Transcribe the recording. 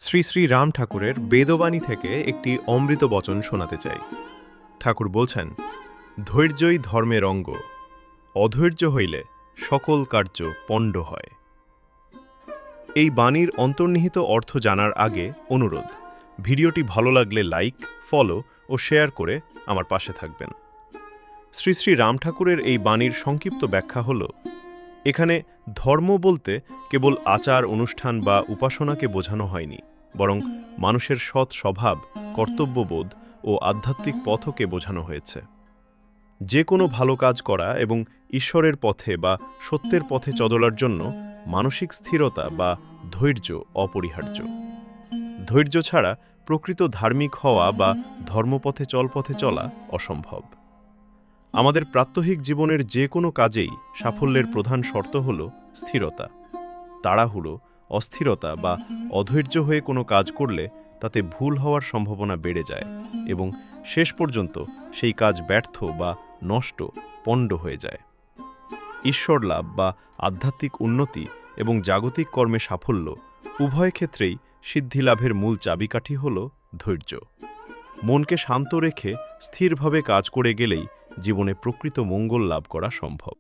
শ্রী শ্রী রাম ঠাকুরের বেদবাণী থেকে একটি অমৃত বচন শোনাতে চাই। ঠাকুর বলছেন, ধৈর্যই ধর্মের অঙ্গ, অধৈর্য হইলে সকল কার্য পণ্ড হয়। এই বাণীর অন্তর্নিহিত অর্থ জানার আগে অনুরোধ, ভিডিওটি ভালো লাগলে লাইক, ফলো ও শেয়ার করে আমার পাশে থাকবেন। শ্রী শ্রী রাম ঠাকুরের এই বাণীর সংক্ষিপ্ত ব্যাখ্যা হল, এখানে ধর্ম বলতে কেবল আচার অনুষ্ঠান বা উপাসনাকে বোঝানো হয়নি, বরং মানুষের সৎ স্বভাব, কর্তব্যবোধ ও আধ্যাত্মিক পথকে বোঝানো হয়েছে। যে কোনো ভালো কাজ করা এবং ঈশ্বরের পথে বা সত্যের পথে চলার জন্য মানসিক স্থিরতা বা ধৈর্য অপরিহার্য। ধৈর্য ছাড়া প্রকৃত ধার্মিক হওয়া বা ধর্মপথে চলা অসম্ভব। আমাদের প্রাত্যহিক জীবনের যে কোনো কাজেই সাফল্যের প্রধান শর্ত হল স্থিরতা। তাড়াহুড়ো, অস্থিরতা বা অধৈর্য হয়ে কোনো কাজ করলে তাতে ভুল হওয়ার সম্ভাবনা বেড়ে যায় এবং শেষ পর্যন্ত সেই কাজ ব্যর্থ বা নষ্ট, পণ্ড হয়ে যায়। ঈশ্বর লাভ বা আধ্যাত্মিক উন্নতি এবং জাগতিক কর্মে সাফল্য উভয় ক্ষেত্রেই সিদ্ধিলাভের মূল চাবিকাঠি হল ধৈর্য। মনকে শান্ত রেখে স্থিরভাবে কাজ করে গেলেই জীবনে প্রকৃত মঙ্গল লাভ করা সম্ভব।